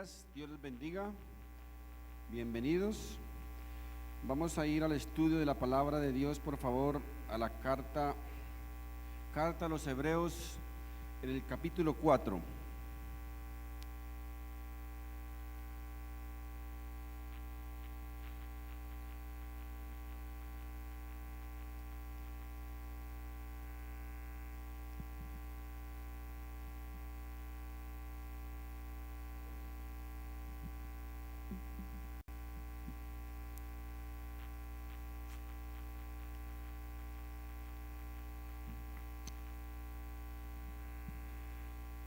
días, Dios les bendiga, bienvenidos. Vamos a ir al estudio de la palabra de Dios, por favor, a la carta a los Hebreos, en el capítulo 4.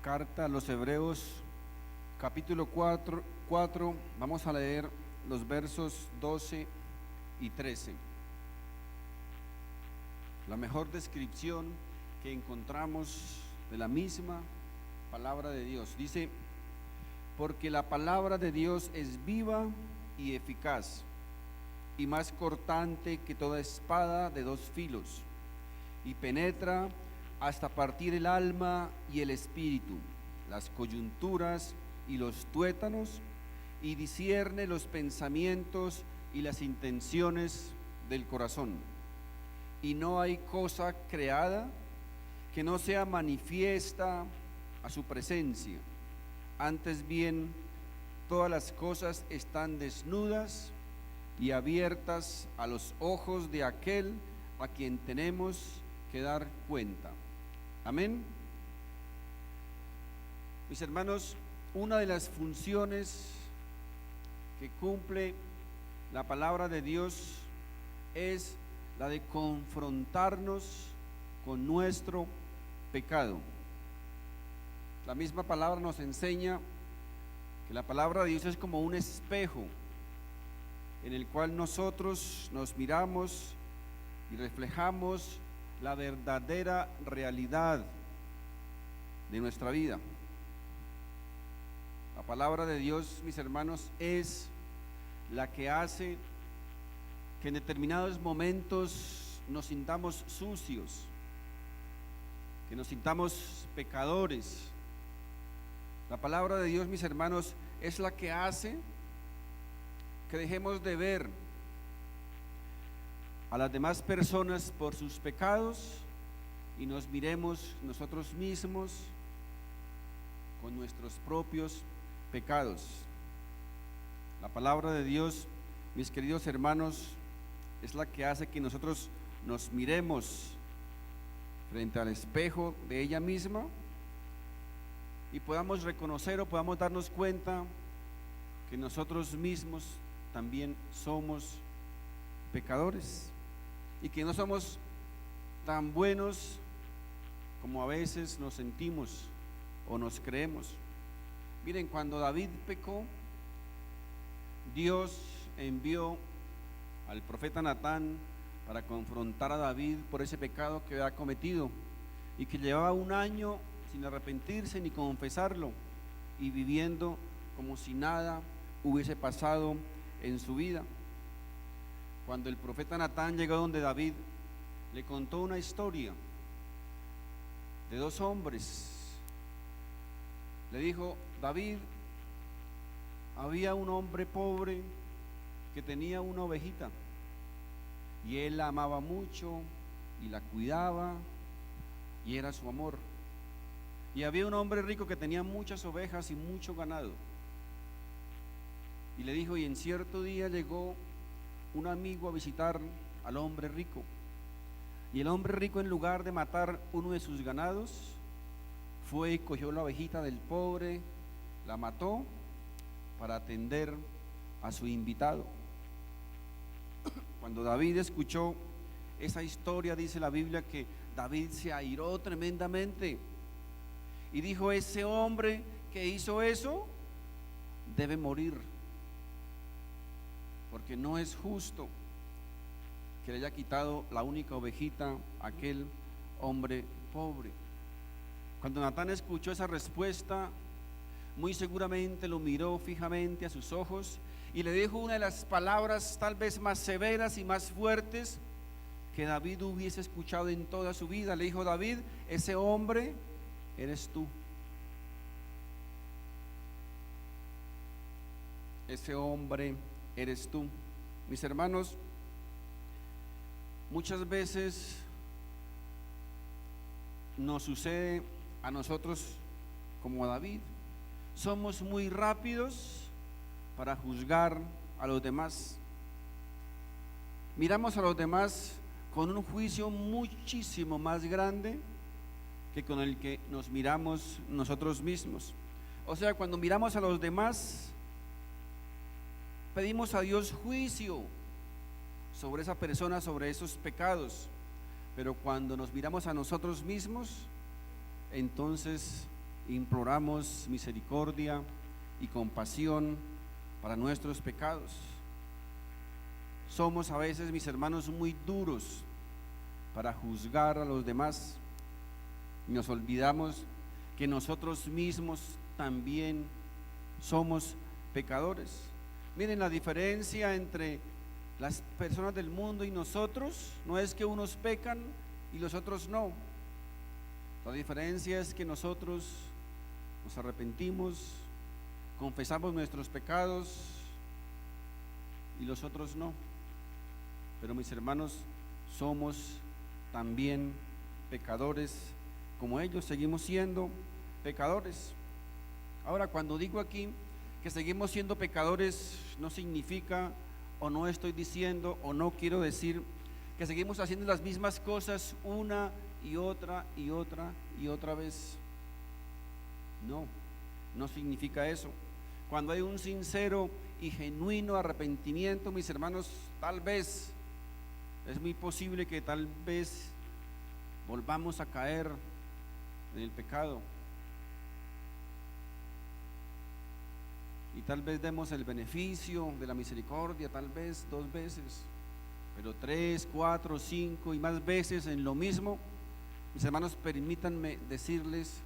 Carta a los Hebreos, capítulo 4, vamos a leer los versos 12 y 13. La mejor descripción que encontramos de la misma palabra de Dios. Dice: porque la palabra de Dios es viva y eficaz, y más cortante que toda espada de dos filos, y penetra hasta partir el alma y el espíritu, las coyunturas y los tuétanos, y discierne los pensamientos y las intenciones del corazón. Y no hay cosa creada que no sea manifiesta a su presencia. Antes bien, todas las cosas están desnudas y abiertas a los ojos de aquel a quien tenemos que dar cuenta. Amén. Mis hermanos, una de las funciones que cumple la palabra de Dios es la de confrontarnos con nuestro pecado. La misma palabra nos enseña que la palabra de Dios es como un espejo en el cual nosotros nos miramos y reflejamos la verdadera realidad de nuestra vida. La palabra de Dios, mis hermanos, es la que hace que en determinados momentos nos sintamos sucios, que nos sintamos pecadores. La palabra de Dios, mis hermanos, es la que hace que dejemos de ver a las demás personas por sus pecados y nos miremos nosotros mismos con nuestros propios pecados. La palabra de Dios, mis queridos hermanos, es la que hace que nosotros nos miremos frente al espejo de ella misma y podamos reconocer o podamos darnos cuenta que nosotros mismos también somos pecadores y que no somos tan buenos como a veces nos sentimos o nos creemos. Miren, cuando David pecó, Dios envió al profeta Natán para confrontar a David por ese pecado que había cometido y que llevaba un año sin arrepentirse ni confesarlo y viviendo como si nada hubiese pasado en su vida. Cuando el profeta Natán llegó donde David, le contó una historia de dos hombres. Le dijo: David, había un hombre pobre que tenía una ovejita y él la amaba mucho y la cuidaba y era su amor. Y había un hombre rico que tenía muchas ovejas y mucho ganado. Y le dijo: y en cierto día llegó un amigo a visitar al hombre rico, y el hombre rico, en lugar de matar uno de sus ganados, fue y cogió la ovejita del pobre, la mató para atender a su invitado. Cuando David escuchó esa historia, dice la Biblia que David se airó tremendamente y dijo: ese hombre que hizo eso debe morir, porque no es justo que le haya quitado la única ovejita a aquel hombre pobre. Cuando Natán escuchó esa respuesta, muy seguramente lo miró fijamente a sus ojos y le dijo una de las palabras tal vez más severas y más fuertes que David hubiese escuchado en toda su vida. Le dijo: David, ese hombre eres tú. ese hombre eres tú. Mis hermanos, muchas veces nos sucede a nosotros como a David. Somos muy rápidos para juzgar a los demás. Miramos a los demás con un juicio muchísimo más grande que con el que nos miramos nosotros mismos. O sea, cuando miramos a los demás, pedimos a Dios juicio sobre esa persona, sobre esos pecados. Pero cuando nos miramos a nosotros mismos, entonces imploramos misericordia y compasión para nuestros pecados. Somos a veces, mis hermanos, muy duros para juzgar a los demás. Nos olvidamos que nosotros mismos también somos pecadores. Miren la diferencia entre las personas del mundo y nosotros. No es que unos pecan y los otros no. La diferencia es que nosotros nos arrepentimos, confesamos nuestros pecados y los otros no. Pero mis hermanos, somos también pecadores, como ellos seguimos siendo pecadores. Ahora, cuando digo aquí que seguimos siendo pecadores, no significa, o no estoy diciendo, o no quiero decir que seguimos haciendo las mismas cosas una y otra y otra y otra vez. No, no significa eso. Cuando hay un sincero y genuino arrepentimiento, mis hermanos, tal vez, es muy posible que tal vez volvamos a caer en el pecado. Y tal vez demos el beneficio de la misericordia, tal vez 2 veces, pero 3, 4, 5 y más veces en lo mismo. Mis hermanos, permítanme decirles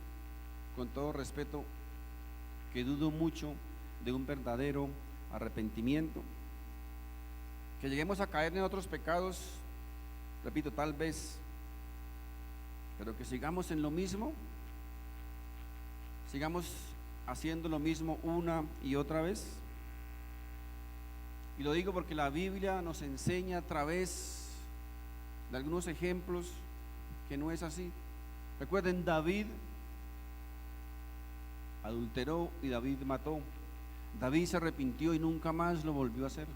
con todo respeto que dudo mucho de un verdadero arrepentimiento. Que lleguemos a caer en otros pecados, repito, tal vez, pero que sigamos en lo mismo, sigamos haciendo lo mismo una y otra vez. Y lo digo porque la Biblia nos enseña a través de algunos ejemplos que no es así. Recuerden, David adulteró y David mató. David se arrepintió y nunca más lo volvió a hacer.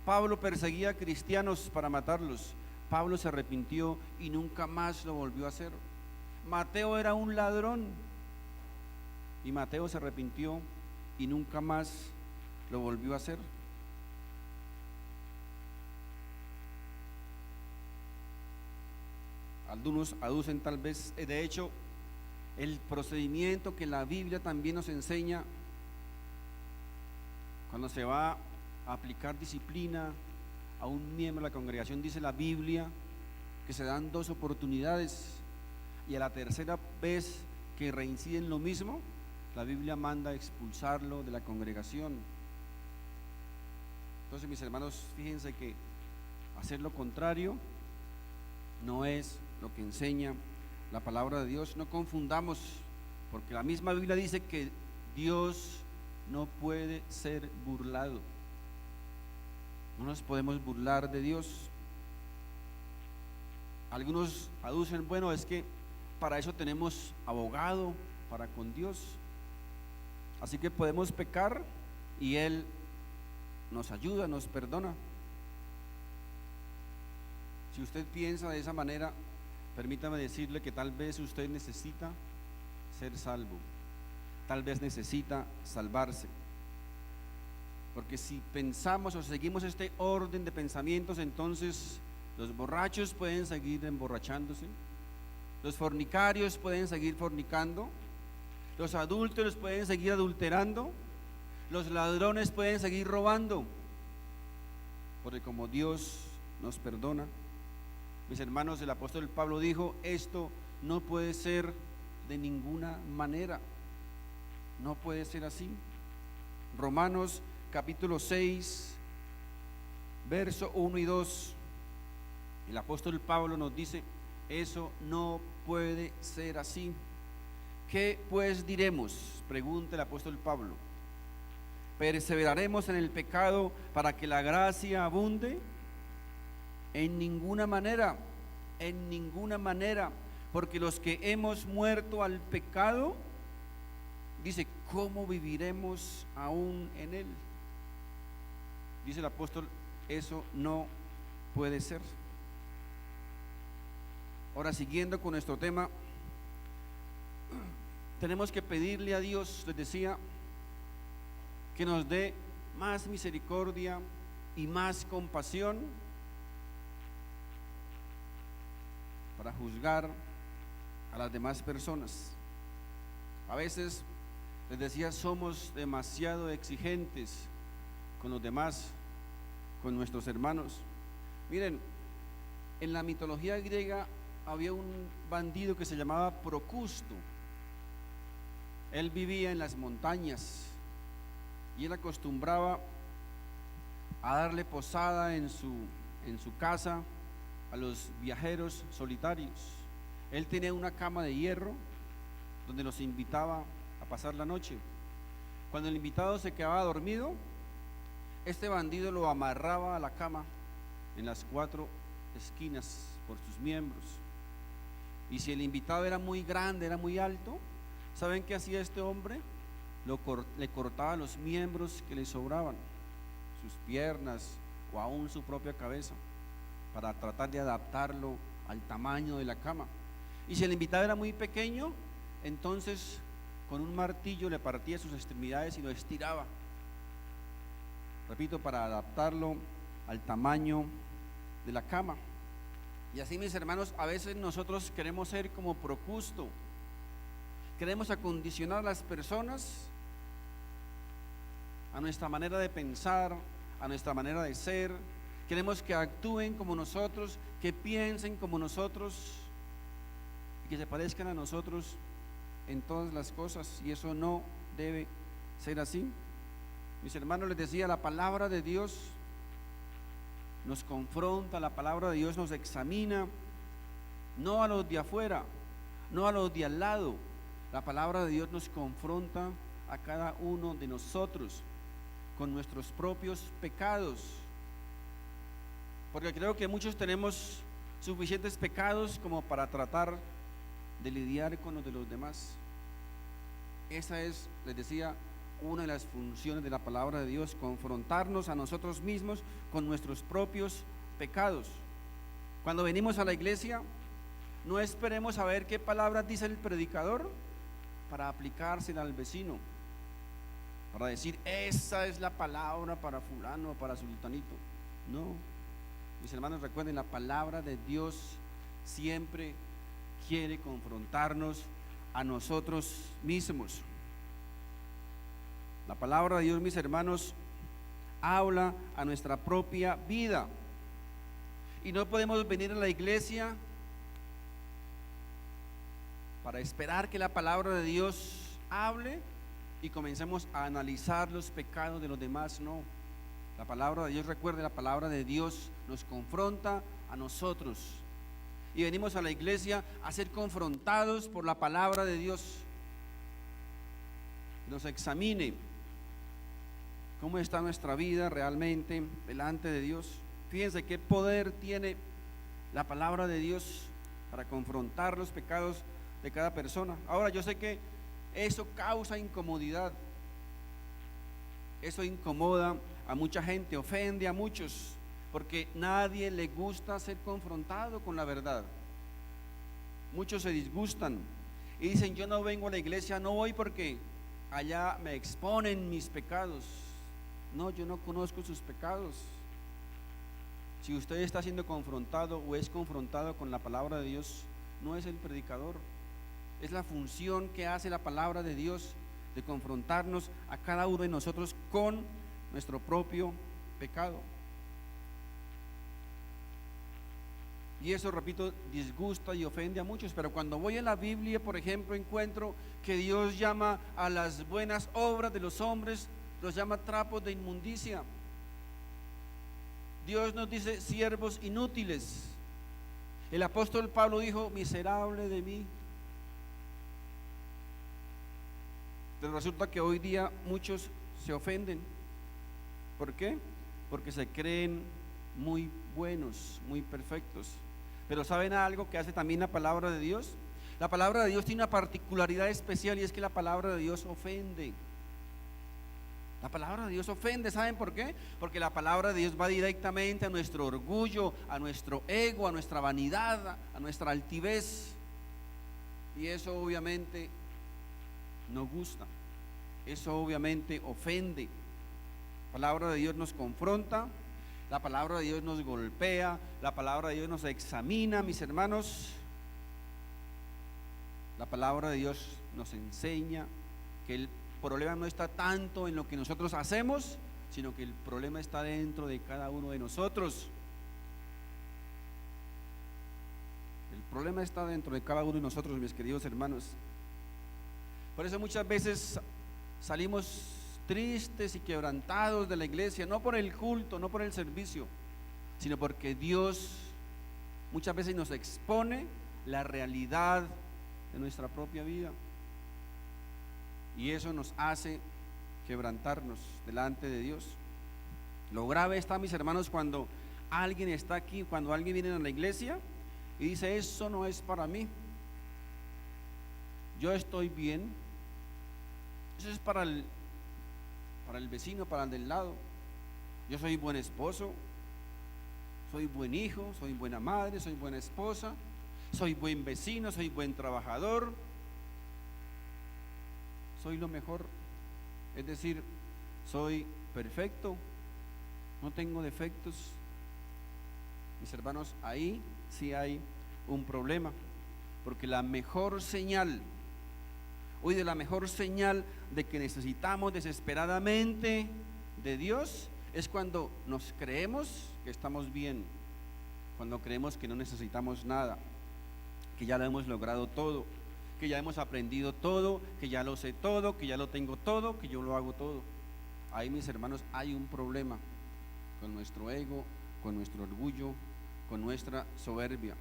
Pablo perseguía a cristianos para matarlos. Pablo se arrepintió y nunca más lo volvió a hacer. Mateo era un ladrón y Mateo se arrepintió y nunca más lo volvió a hacer. Algunos aducen tal vez, de hecho, el procedimiento que la Biblia también nos enseña cuando se va a aplicar disciplina a un miembro de la congregación. Dice la Biblia que se dan 2 oportunidades y a la tercera vez que reincide en lo mismo, la Biblia manda expulsarlo de la congregación. Entonces, mis hermanos, fíjense que hacer lo contrario no es lo que enseña la palabra de Dios. No confundamos, porque la misma Biblia dice que Dios no puede ser burlado. No nos podemos burlar de Dios. Algunos aducen, bueno, es que para eso tenemos abogado para con Dios, así que podemos pecar y Él nos ayuda, nos perdona. Si usted piensa de esa manera, permítame decirle que tal vez usted necesita ser salvo, tal vez necesita salvarse. Porque si pensamos o seguimos este orden de pensamientos, entonces los borrachos pueden seguir emborrachándose, los fornicarios pueden seguir fornicando, los adúlteros pueden seguir adulterando, los ladrones pueden seguir robando, porque como Dios nos perdona, mis hermanos, el apóstol Pablo dijo, esto no puede ser de ninguna manera, no puede ser así. Romanos capítulo 6, verso 1 y 2, el apóstol Pablo nos dice, eso no puede ser así. ¿Qué pues diremos?, pregunta el apóstol Pablo. ¿Perseveraremos en el pecado para que la gracia abunde? En ninguna manera, porque los que hemos muerto al pecado, dice, ¿cómo viviremos aún en él? Dice el apóstol, eso no puede ser. Ahora, siguiendo con nuestro tema, tenemos que pedirle a Dios, les decía, que nos dé más misericordia y más compasión para juzgar a las demás personas. A veces, les decía, somos demasiado exigentes con los demás, con nuestros hermanos. Miren, en la mitología griega había un bandido que se llamaba Procusto. Él vivía en las montañas y él acostumbraba a darle posada en su casa a los viajeros solitarios. Él tenía una cama de hierro donde los invitaba a pasar la noche. Cuando el invitado se quedaba dormido, este bandido lo amarraba a la cama en las 4 esquinas por sus miembros. Y si el invitado era muy grande, era muy alto, ¿saben qué hacía este hombre? Le cortaba los miembros que le sobraban, sus piernas o aún su propia cabeza, para tratar de adaptarlo al tamaño de la cama. Y si el invitado era muy pequeño, entonces con un martillo le partía sus extremidades y lo estiraba, repito, para adaptarlo al tamaño de la cama. Y así, mis hermanos, a veces nosotros queremos ser como Procusto, queremos acondicionar a las personas a nuestra manera de pensar, a nuestra manera de ser. Queremos que actúen como nosotros, que piensen como nosotros y que se parezcan a nosotros en todas las cosas, y eso no debe ser así. Mis hermanos, les decía, la palabra de Dios nos confronta, la palabra de Dios nos examina, no a los de afuera, no a los de al lado. La palabra de Dios nos confronta a cada uno de nosotros con nuestros propios pecados, porque creo que muchos tenemos suficientes pecados como para tratar de lidiar con los de los demás. Esa es, les decía, una de las funciones de la palabra de Dios, confrontarnos a nosotros mismos con nuestros propios pecados. Cuando venimos a la iglesia, no esperemos a ver qué palabras dice el predicador para aplicársela al vecino, para decir, esa es la palabra para fulano o para sultanito. No, mis hermanos, recuerden, la palabra de Dios siempre quiere confrontarnos a nosotros mismos. La palabra de Dios, mis hermanos, habla a nuestra propia vida, y no podemos venir a la iglesia para esperar que la palabra de Dios hable y comencemos a analizar los pecados de los demás. No, la palabra de Dios, recuerde, la palabra de Dios nos confronta a nosotros, y venimos a la iglesia a ser confrontados por la palabra de Dios. Nos examine cómo está nuestra vida realmente delante de Dios. Fíjense qué poder tiene la palabra de Dios para confrontar los pecados de cada persona. Ahora, yo sé que eso causa incomodidad, eso incomoda a mucha gente, ofende a muchos, porque nadie le gusta ser confrontado con la verdad. Muchos se disgustan y dicen, yo no vengo a la iglesia, no voy porque allá me exponen mis pecados. No, yo no conozco sus pecados. Si usted está siendo confrontado o es confrontado con la palabra de Dios, no es el predicador, es la función que hace la palabra de Dios de confrontarnos a cada uno de nosotros con nuestro propio pecado. Y eso, repito, disgusta y ofende a muchos. Pero cuando voy a la Biblia, por ejemplo, encuentro que Dios llama a las buenas obras de los hombres, los llama trapos de inmundicia. Dios nos dice siervos inútiles. El apóstol Pablo dijo, miserable de mí. Pero resulta que hoy día muchos se ofenden. ¿Por qué? Porque se creen muy buenos, muy perfectos. Pero ¿saben algo que hace también la palabra de Dios? La palabra de Dios tiene una particularidad especial, y es que la palabra de Dios ofende. La palabra de Dios ofende, ¿saben por qué? Porque la palabra de Dios va directamente a nuestro orgullo, a nuestro ego, a nuestra vanidad, a nuestra altivez. Y eso obviamente no gusta, eso obviamente ofende. La palabra de Dios nos confronta, la palabra de Dios nos golpea, la palabra de Dios nos examina, mis hermanos. La palabra de Dios nos enseña que el problema no está tanto en lo que nosotros hacemos, sino que el problema está dentro de cada uno de nosotros. El problema está dentro de cada uno de nosotros, mis queridos hermanos. Por eso muchas veces salimos tristes y quebrantados de la iglesia, no por el culto, no por el servicio, sino porque Dios muchas veces nos expone la realidad de nuestra propia vida. Y eso nos hace quebrantarnos delante de Dios. Lo grave está, mis hermanos, cuando alguien está aquí, cuando alguien viene a la iglesia y dice: eso no es para mí, yo estoy bien, eso es para el vecino, para el del lado. Yo soy buen esposo, soy buen hijo, soy buena madre, soy buena esposa, soy buen vecino, soy buen trabajador, soy lo mejor, es decir, soy perfecto, no tengo defectos. Mis hermanos, ahí sí hay un problema, porque la mejor señal, hoy la mejor señal de que necesitamos desesperadamente de Dios es cuando nos creemos que estamos bien, cuando creemos que no necesitamos nada, que ya lo hemos logrado todo, que ya hemos aprendido todo, que ya lo sé todo, que ya lo tengo todo, que yo lo hago todo. Ahí, mis hermanos, hay un problema con nuestro ego, con nuestro orgullo, con nuestra soberbia.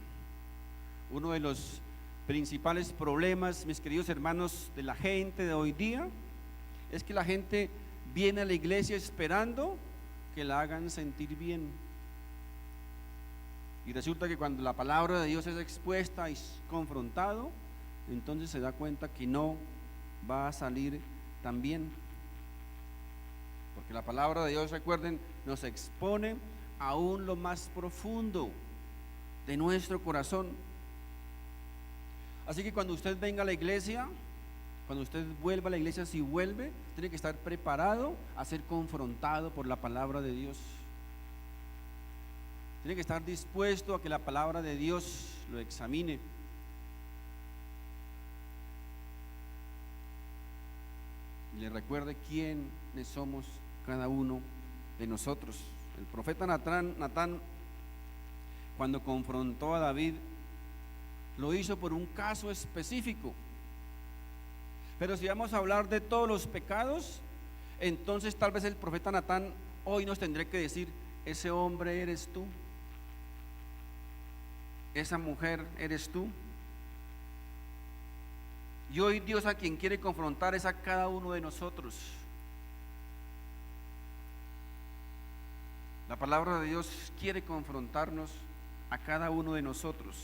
Uno de los principales problemas, mis queridos hermanos, de la gente de hoy día es que la gente viene a la iglesia esperando que la hagan sentir bien, y resulta que cuando la palabra de Dios es expuesta y confrontado, entonces se da cuenta que no va a salir tan bien, porque la palabra de Dios, recuerden, nos expone aún lo más profundo de nuestro corazón. Así que cuando usted venga a la iglesia, cuando usted vuelva a la iglesia, si vuelve, tiene que estar preparado a ser confrontado por la palabra de Dios. Tiene que estar dispuesto a que la palabra de Dios lo examine. Y le recuerde quiénes somos cada uno de nosotros. El profeta Natán, cuando confrontó a David, lo hizo por un caso específico. Pero si vamos a hablar de todos los pecados, entonces tal vez el profeta Natán hoy nos tendría que decir: ese hombre eres tú, esa mujer eres tú. Y hoy Dios a quien quiere confrontar es a cada uno de nosotros. La palabra de Dios quiere confrontarnos a cada uno de nosotros.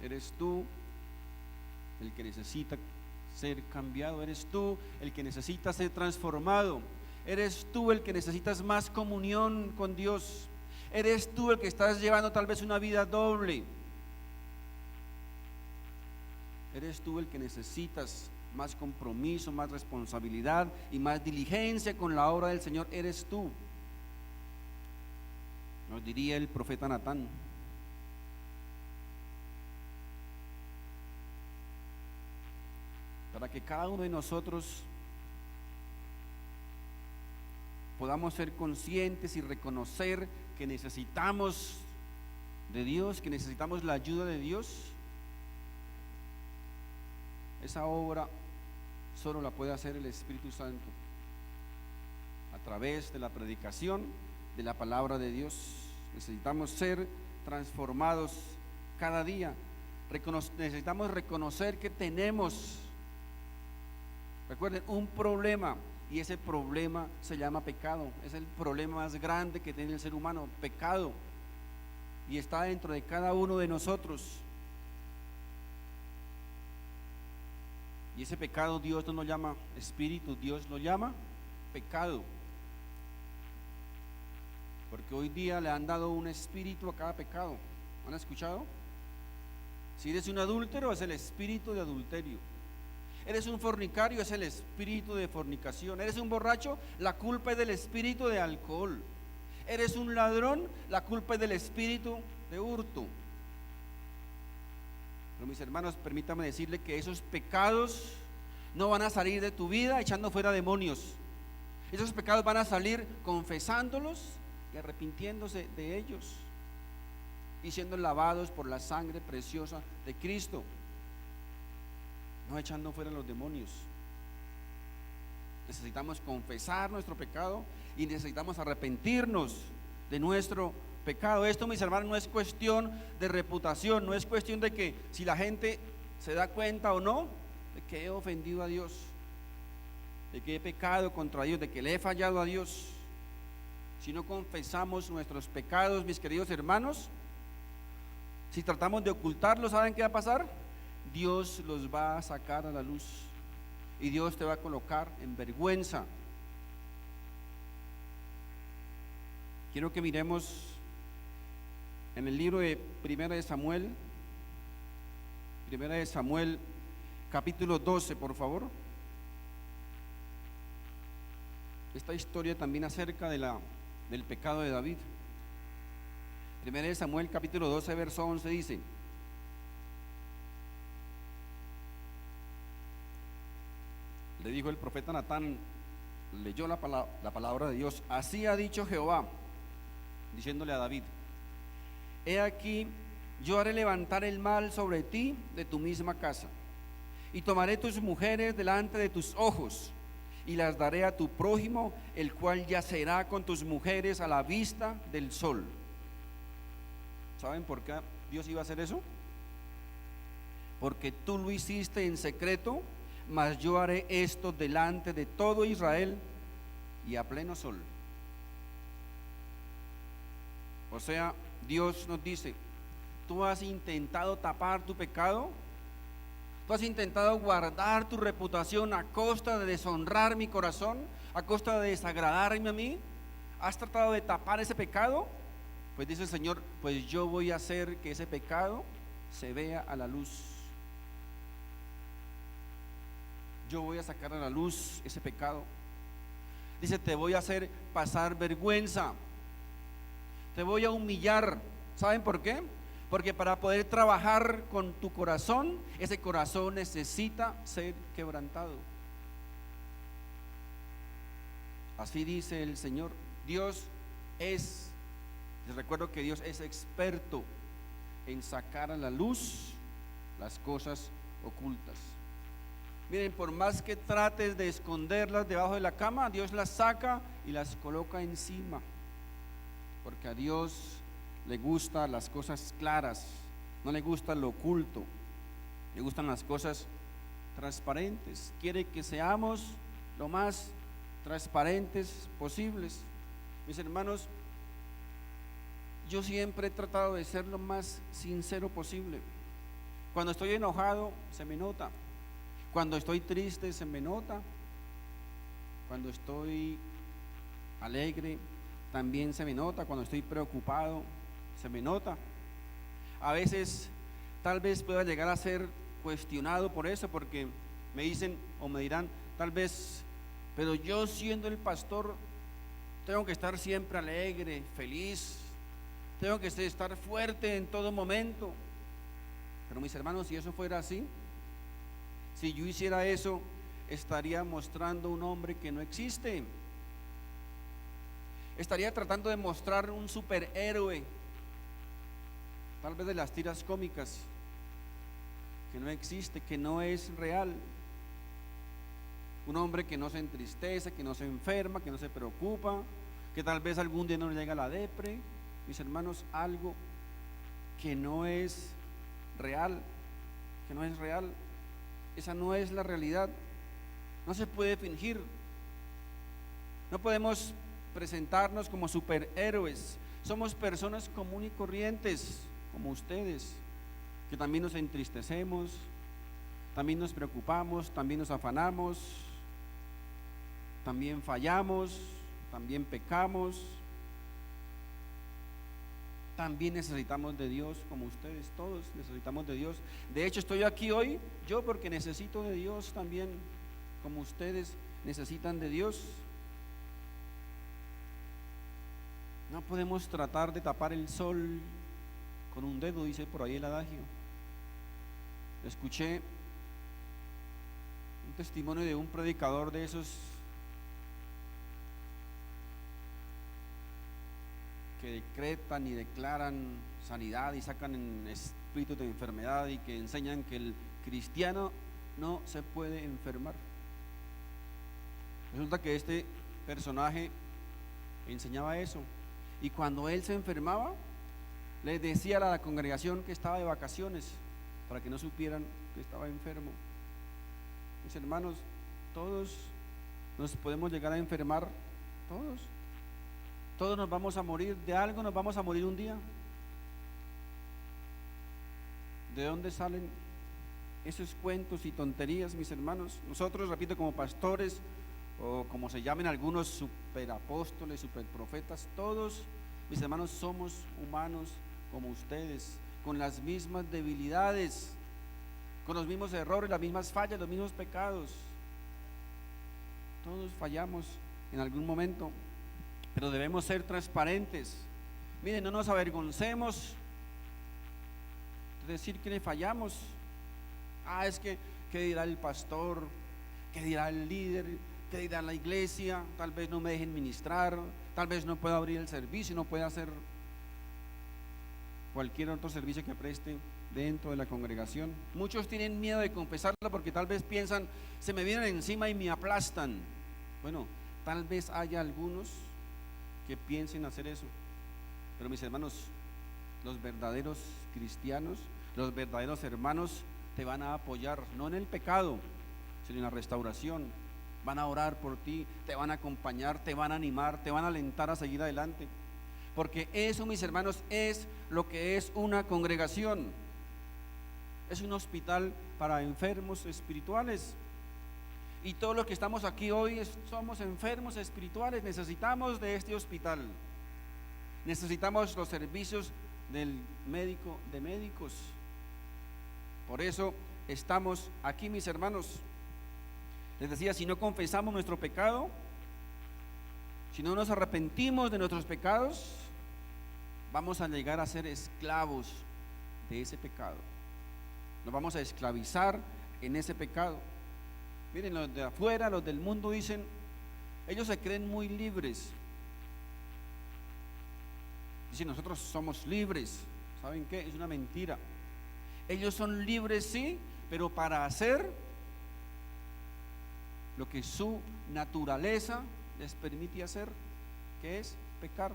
Eres tú el que necesita ser cambiado, eres tú el que necesita ser transformado, eres tú el que necesitas más comunión con Dios, eres tú el que estás llevando tal vez una vida doble, eres tú el que necesitas más compromiso, más responsabilidad y más diligencia con la obra del Señor. Eres tú, nos diría el profeta Natán. Para que cada uno de nosotros podamos ser conscientes y reconocer que necesitamos de Dios, que necesitamos la ayuda de Dios. Esa obra solo la puede hacer el Espíritu Santo a través de la predicación de la palabra de Dios. Necesitamos ser transformados cada día. Necesitamos reconocer que tenemos, recuerden, un problema y ese problema se llama pecado. Es el problema más grande que tiene el ser humano, pecado, y está dentro de cada uno de nosotros. Y ese pecado Dios no lo llama espíritu, Dios lo llama pecado. Porque hoy día le han dado un espíritu a cada pecado. ¿Han escuchado? Si eres un adúltero, es el espíritu de adulterio. Eres un fornicario, es el espíritu de fornicación. Eres un borracho, la culpa es del espíritu de alcohol. Eres un ladrón, la culpa es del espíritu de hurto. Pero mis hermanos, permítame decirle que esos pecados no van a salir de tu vida echando fuera demonios. Esos pecados van a salir confesándolos y arrepintiéndose de ellos y siendo lavados por la sangre preciosa de Cristo, no echando fuera los demonios. Necesitamos confesar nuestro pecado y necesitamos arrepentirnos de nuestro pecado. Esto, mis hermanos, no es cuestión de reputación, no es cuestión de que si la gente se da cuenta o no de que he ofendido a Dios, de que he pecado contra Dios, de que le he fallado a Dios. Si no confesamos nuestros pecados, mis queridos hermanos, si tratamos de ocultarlos, ¿saben qué va a pasar? Dios los va a sacar a la luz y Dios te va a colocar en vergüenza. Quiero que miremos en el libro de Primera de Samuel capítulo 12, por favor. Esta historia también acerca del pecado de David. Primera de Samuel capítulo 12 verso 11 dice: le dijo el profeta Natán, leyó la palabra de Dios: así ha dicho Jehová, diciéndole a David: he aquí, yo haré levantar el mal sobre ti de tu misma casa, y tomaré tus mujeres delante de tus ojos, y las daré a tu prójimo, el cual yacerá con tus mujeres a la vista del sol. ¿Saben por qué Dios iba a hacer eso? Porque tú lo hiciste en secreto, mas yo haré esto delante de todo Israel y a pleno sol. O sea, Dios nos dice: tú has intentado tapar tu pecado, tú has intentado guardar tu reputación a costa de deshonrar mi corazón, a costa de desagradarme a mí, has tratado de tapar ese pecado. Pues dice el Señor: pues yo voy a hacer que ese pecado se vea a la luz. Yo voy a sacar a la luz ese pecado. Dice: te voy a hacer pasar vergüenza, te voy a humillar. ¿Saben por qué? Porque para poder trabajar con tu corazón, ese corazón necesita ser quebrantado. Así dice el Señor. Les recuerdo que Dios es experto en sacar a la luz las cosas ocultas. Miren, por más que trates de esconderlas debajo de la cama, Dios las saca y las coloca encima, porque a Dios le gustan las cosas claras, no le gusta lo oculto, le gustan las cosas transparentes. Quiere que seamos lo más transparentes posibles. Mis hermanos, yo siempre he tratado de ser lo más sincero posible. Cuando estoy enojado, se me nota. Cuando estoy triste, se me nota. Cuando estoy alegre, también se me nota. Cuando estoy preocupado, se me nota. A veces, tal vez pueda llegar a ser cuestionado por eso, porque me dicen o me dirán, tal vez, pero yo siendo el pastor, tengo que estar siempre alegre, feliz, tengo que estar fuerte en todo momento. Pero mis hermanos, si eso fuera así, si yo hiciera eso, estaría mostrando un hombre que no existe. Estaría tratando de mostrar un superhéroe, tal vez de las tiras cómicas, que no existe, que no es real. Un hombre que no se entristece, que no se enferma, que no se preocupa, que tal vez algún día no le llega la depre. Mis hermanos, algo que no es real, que no es real. Esa no es la realidad. No se puede fingir. No podemos presentarnos como superhéroes. Somos personas comunes y corrientes, como ustedes, que también nos entristecemos, también nos preocupamos, también nos afanamos, también fallamos, también pecamos, también necesitamos de Dios, como ustedes, todos necesitamos de Dios. De hecho, estoy aquí hoy yo porque necesito de Dios también, como ustedes necesitan de Dios. No podemos tratar de tapar el sol con un dedo, dice por ahí el adagio. Escuché un testimonio de un predicador de esos que decretan y declaran sanidad y sacan en espíritus de enfermedad y que enseñan que el cristiano no se puede enfermar. Resulta que este personaje enseñaba eso, y cuando él se enfermaba le decía a la congregación que estaba de vacaciones para que no supieran que estaba enfermo. Mis hermanos, todos nos podemos llegar a enfermar, todos nos vamos a morir, de algo nos vamos a morir un día. ¿De dónde salen esos cuentos y tonterías, mis hermanos? Nosotros, repito, como pastores, o como se llamen algunos, superapóstoles, superprofetas, todos, mis hermanos, somos humanos como ustedes, con las mismas debilidades, con los mismos errores, las mismas fallas, los mismos pecados. Todos fallamos en algún momento, pero debemos ser transparentes. Miren, no nos avergoncemos de decir que le fallamos. Es que, ¿qué dirá el pastor? ¿Qué dirá el líder? ¿Qué dirá la iglesia? Tal vez no me dejen ministrar, tal vez no pueda abrir el servicio, no pueda hacer cualquier otro servicio que preste dentro de la congregación. Muchos tienen miedo de confesarlo porque tal vez piensan, se me vienen encima y me aplastan. Bueno, tal vez haya algunos que piensen hacer eso, pero mis hermanos, los verdaderos cristianos, los verdaderos hermanos te van a apoyar, no en el pecado, sino en la restauración. Van a orar por ti, te van a acompañar, te van a animar, te van a alentar a seguir adelante, porque eso, mis hermanos, es lo que es una congregación. Es un hospital para enfermos espirituales, y todos los que estamos aquí hoy somos enfermos espirituales. Necesitamos de este hospital, necesitamos los servicios del médico de médicos. Por eso estamos aquí, mis hermanos. Les decía, si no confesamos nuestro pecado, si no nos arrepentimos de nuestros pecados, vamos a llegar a ser esclavos de ese pecado. Nos vamos a esclavizar en ese pecado. Miren, los de afuera, los del mundo dicen, ellos se creen muy libres. Dicen, nosotros somos libres. ¿Saben qué? Es una mentira. Ellos son libres, sí, pero para hacer lo que su naturaleza les permite hacer, que es pecar.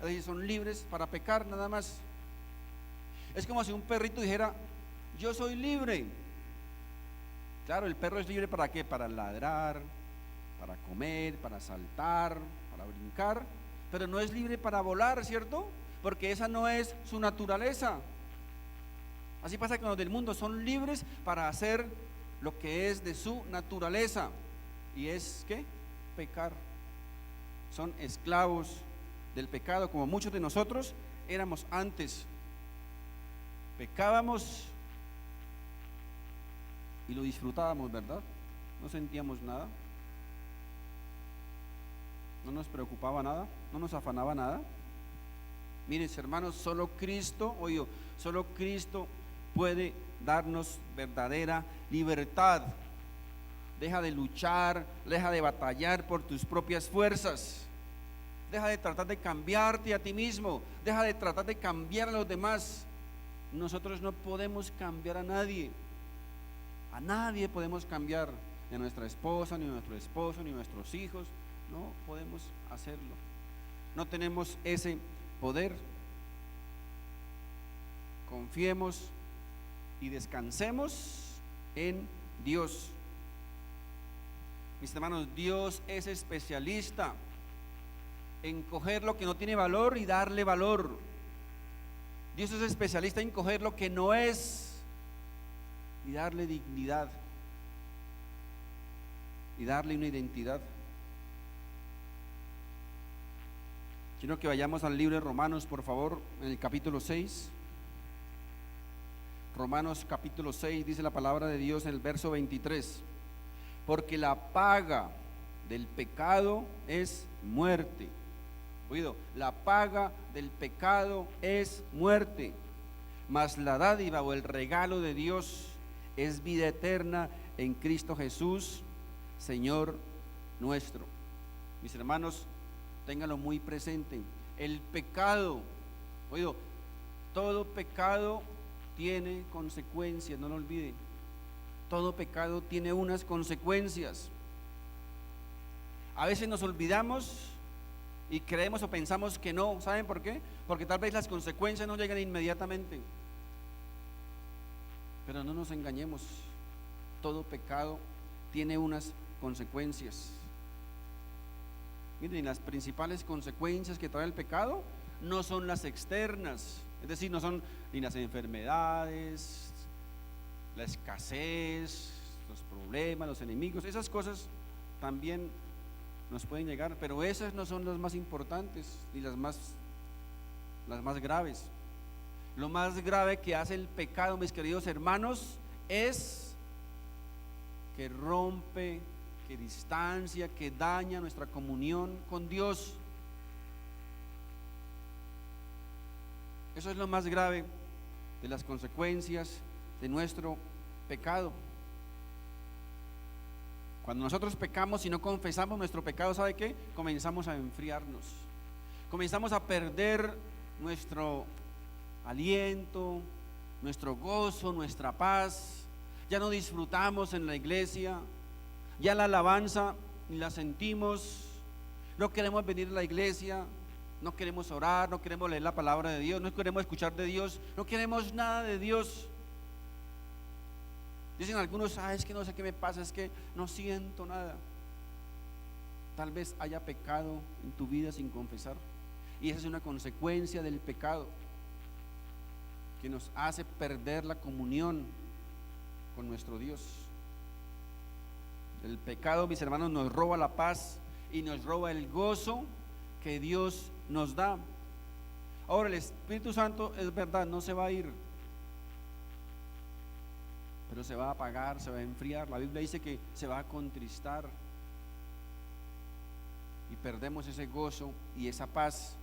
Ellos son libres para pecar nada más. Es como si un perrito dijera, yo soy libre. Claro, el perro es libre ¿para qué? Para ladrar, para comer, para saltar, para brincar, pero no es libre para volar, ¿cierto? Porque esa no es su naturaleza. Así pasa con los del mundo, son libres para hacer lo que es de su naturaleza, y es ¿qué? Pecar. Son esclavos del pecado, como muchos de nosotros éramos antes. Pecábamos y lo disfrutábamos, ¿verdad? No sentíamos nada, no nos preocupaba nada, no nos afanaba nada. Miren, hermanos, solo Cristo puede darnos verdadera libertad. Deja de luchar, deja de batallar por tus propias fuerzas, deja de tratar de cambiarte a ti mismo, deja de tratar de cambiar a los demás. Nosotros no podemos cambiar a nadie podemos cambiar, ni a nuestra esposa, ni a nuestro esposo, ni a nuestros hijos. No podemos hacerlo, no tenemos ese poder. Confiemos y descansemos en Dios. Mis hermanos, Dios es especialista en coger lo que no tiene valor y darle valor. Dios es especialista en coger lo que no es y darle dignidad y darle una identidad. Quiero que vayamos al libro de Romanos, por favor, en el capítulo 6. Romanos capítulo 6, dice la palabra de Dios en el verso 23: porque la paga del pecado es muerte. Oído, la paga del pecado es muerte, mas la dádiva o el regalo de Dios es vida eterna en Cristo Jesús, Señor nuestro. Mis hermanos, ténganlo muy presente. El pecado, oído, todo pecado tiene consecuencias, no lo olviden. Todo pecado tiene unas consecuencias. A veces nos olvidamos y creemos o pensamos que no. ¿Saben por qué? Porque tal vez las consecuencias no llegan inmediatamente. Pero no nos engañemos, todo pecado tiene unas consecuencias. Miren, las principales consecuencias que trae el pecado no son las externas, es decir, no son ni las enfermedades, la escasez, los problemas, los enemigos. Esas cosas también nos pueden llegar, pero esas no son las más importantes ni las más graves. Lo más grave que hace el pecado, mis queridos hermanos, es que rompe, que distancia, que daña nuestra comunión con Dios. Eso es lo más grave de las consecuencias de nuestro pecado. Cuando nosotros pecamos y no confesamos nuestro pecado, ¿sabe qué? Comenzamos a enfriarnos, comenzamos a perder nuestro aliento, nuestro gozo, nuestra paz. Ya no disfrutamos en la iglesia, ya la alabanza ni la sentimos, no queremos venir a la iglesia, no queremos orar, no queremos leer la palabra de Dios, no queremos escuchar de Dios, no queremos nada de Dios. Dicen algunos, es que no sé qué me pasa, es que no siento nada. Tal vez haya pecado en tu vida sin confesar, y esa es una consecuencia del pecado que nos hace perder la comunión con nuestro Dios. El pecado, mis hermanos, nos roba la paz y nos roba el gozo que Dios nos da. Ahora, el Espíritu Santo, es verdad, no se va a ir, pero se va a apagar, se va a enfriar. La Biblia dice que se va a contristar y perdemos ese gozo y esa paz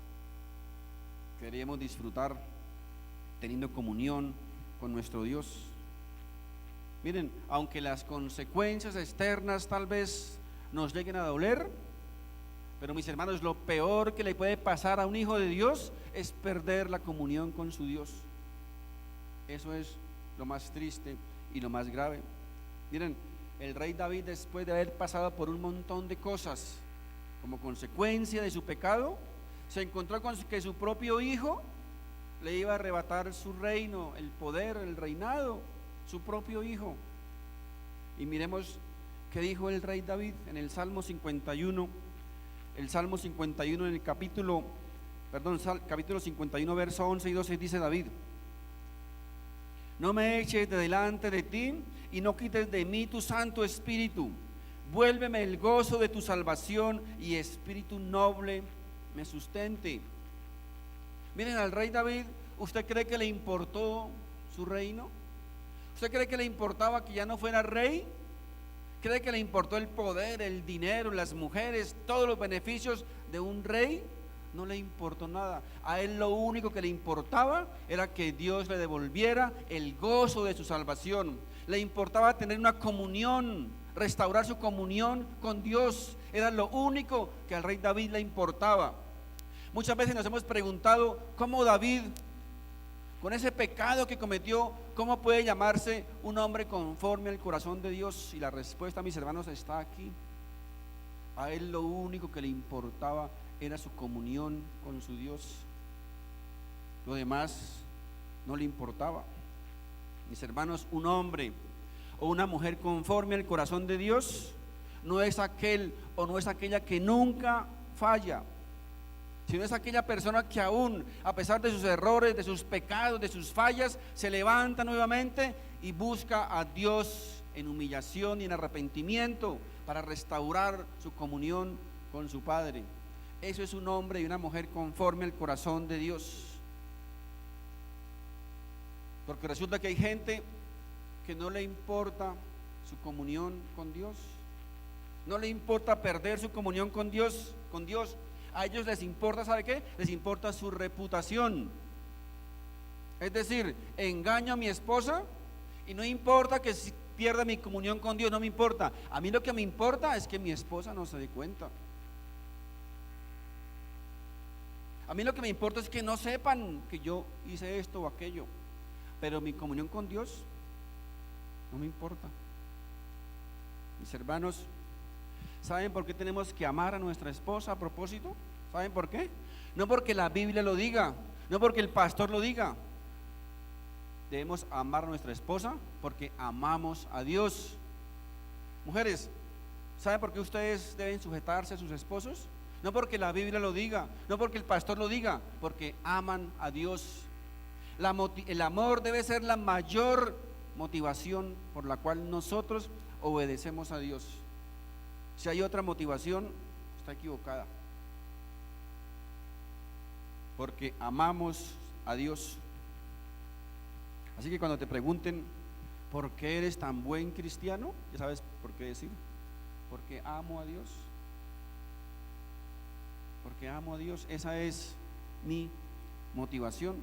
que deberíamos disfrutar teniendo comunión con nuestro Dios. Miren, aunque las consecuencias externas tal vez nos lleguen a doler, pero mis hermanos, lo peor que le puede pasar a un hijo de Dios es perder la comunión con su Dios. Eso es lo más triste y lo más grave. Miren, el rey David, después de haber pasado por un montón de cosas como consecuencia de su pecado, se encontró con que su propio hijo le iba a arrebatar su reino, el poder, el reinado, su propio hijo. Y miremos qué dijo el rey David en el Salmo 51. El Salmo 51 en el capítulo 51, verso 11 y 12, dice David: no me eches de delante de ti y no quites de mí tu Santo Espíritu. Vuélveme el gozo de tu salvación y espíritu noble me sustente. Miren, al rey David, ¿usted cree que le importó su reino? ¿Usted cree que le importaba que ya no fuera rey? ¿Cree que le importó el poder, el dinero, las mujeres, todos los beneficios de un rey? No le importó nada. A él lo único que le importaba era que Dios le devolviera el gozo de su salvación. Le importaba tener una comunión, restaurar su comunión con Dios. Era lo único que al rey David le importaba. Muchas veces nos hemos preguntado cómo David, con ese pecado que cometió, ¿cómo puede llamarse un hombre conforme al corazón de Dios? Y la respuesta, mis hermanos, está aquí. A él lo único que le importaba era su comunión con su Dios. Lo demás no le importaba. Mis hermanos, un hombre o una mujer conforme al corazón de Dios no es aquel o no es aquella que nunca falla, sino es aquella persona que aún, a pesar de sus errores, de sus pecados, de sus fallas, se levanta nuevamente y busca a Dios en humillación y en arrepentimiento para restaurar su comunión con su Padre. Eso es un hombre y una mujer conforme al corazón de Dios. Porque resulta que hay gente que no le importa su comunión con Dios, no le importa perder su comunión con Dios, A ellos les importa, ¿sabe qué? Les importa su reputación. Es decir, engaño a mi esposa y no importa que si pierda mi comunión con Dios, no me importa. A mí lo que me importa es que mi esposa no se dé cuenta. A mí lo que me importa es que no sepan que yo hice esto o aquello, pero mi comunión con Dios no me importa. Mis hermanos, ¿saben por qué tenemos que amar a nuestra esposa a propósito? ¿Saben por qué? No porque la Biblia lo diga, no porque el pastor lo diga. Debemos amar a nuestra esposa porque amamos a Dios. Mujeres, ¿saben por qué ustedes deben sujetarse a sus esposos? No porque la Biblia lo diga, no porque el pastor lo diga, porque aman a Dios. El amor debe ser la mayor motivación por la cual nosotros obedecemos a Dios. Si hay otra motivación, está equivocada. Porque amamos a Dios. Así que cuando te pregunten ¿por qué eres tan buen cristiano? Ya sabes por qué decir: porque amo a Dios. Porque amo a Dios. Esa es mi motivación.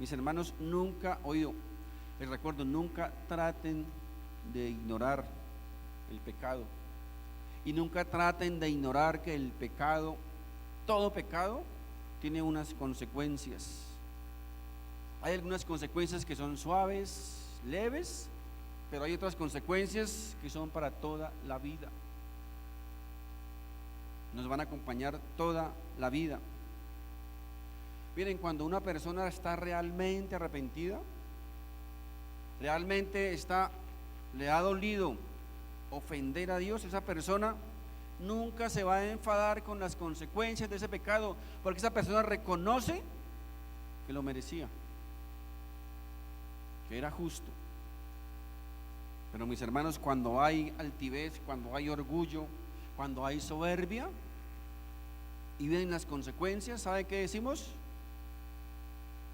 Mis hermanos, les recuerdo, nunca traten de ignorar el pecado, y nunca traten de ignorar que el pecado, todo pecado, tiene unas consecuencias. Hay algunas consecuencias que son suaves, leves, pero hay otras consecuencias que son para toda la vida. Nos van a acompañar toda la vida. Miren, cuando una persona está realmente arrepentida, realmente le ha dolido ofender a Dios, esa persona nunca se va a enfadar con las consecuencias de ese pecado, porque esa persona reconoce que lo merecía, que era justo. Pero mis hermanos, cuando hay altivez, cuando hay orgullo, cuando hay soberbia y vienen las consecuencias, ¿sabe qué decimos?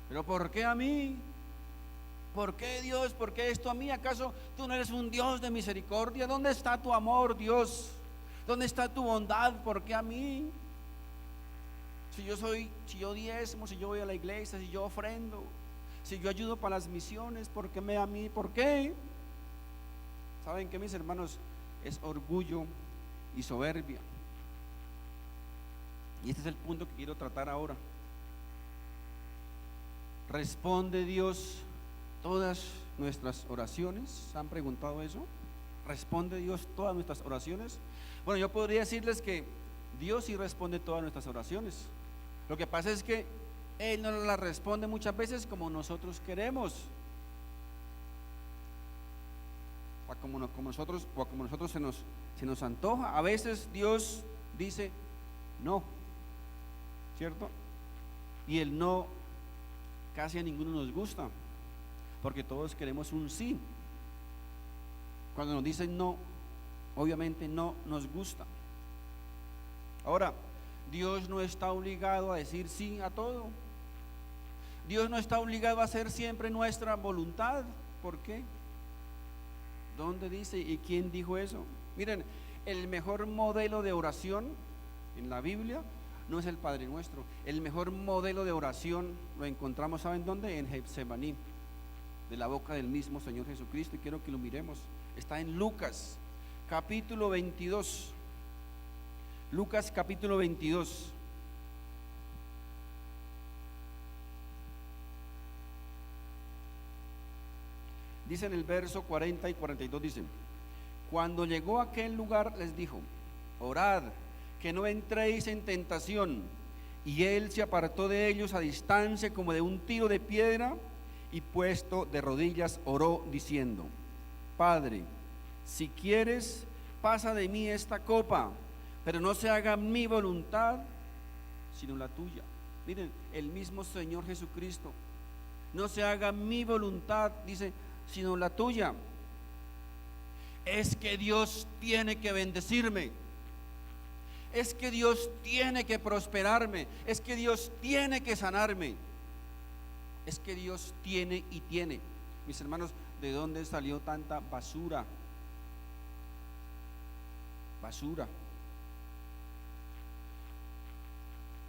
¿Pero por qué a mí? ¿Por qué Dios? ¿Por qué esto a mí? ¿Acaso tú no eres un Dios de misericordia? ¿Dónde está tu amor, Dios? ¿Dónde está tu bondad? ¿Por qué a mí? Si yo diezmo, si yo voy a la iglesia, si yo ofrendo, si yo ayudo para las misiones, ¿por qué a mí? ¿Por qué? ¿Saben qué, mis hermanos? Es orgullo y soberbia. Y este es el punto que quiero tratar ahora. ¿Responde Dios todas nuestras oraciones? ¿Se han preguntado eso? ¿Responde Dios todas nuestras oraciones? Bueno, yo podría decirles que Dios sí responde todas nuestras oraciones. Lo que pasa es que Él no las responde muchas veces como nosotros queremos, o como nosotros se nos antoja. A veces Dios dice no, ¿cierto? Y el no casi a ninguno nos gusta, porque todos queremos un sí. Cuando nos dicen no, obviamente no nos gusta. Ahora, Dios no está obligado a decir sí a todo. Dios no está obligado a hacer siempre nuestra voluntad. ¿Por qué? ¿Dónde dice y quién dijo eso? Miren, el mejor modelo de oración en la Biblia no es el Padre Nuestro. El mejor modelo de oración lo encontramos, ¿saben dónde? En Getsemaní, de la boca del mismo Señor Jesucristo, y quiero que lo miremos. Está en Lucas capítulo 22. Lucas capítulo 22. Dice en el verso 40 y 42, dice: cuando llegó a aquel lugar les dijo: orad, que no entréis en tentación. Y él se apartó de ellos a distancia como de un tiro de piedra, y puesto de rodillas oró diciendo: Padre, si quieres, pasa de mí esta copa, pero no se haga mi voluntad, sino la tuya. Miren, el mismo Señor Jesucristo, no se haga mi voluntad, dice, sino la tuya. Es que Dios tiene que bendecirme, es que Dios tiene que prosperarme, es que Dios tiene que sanarme, es que Dios tiene y tiene. Mis hermanos, ¿de dónde salió tanta basura? Basura.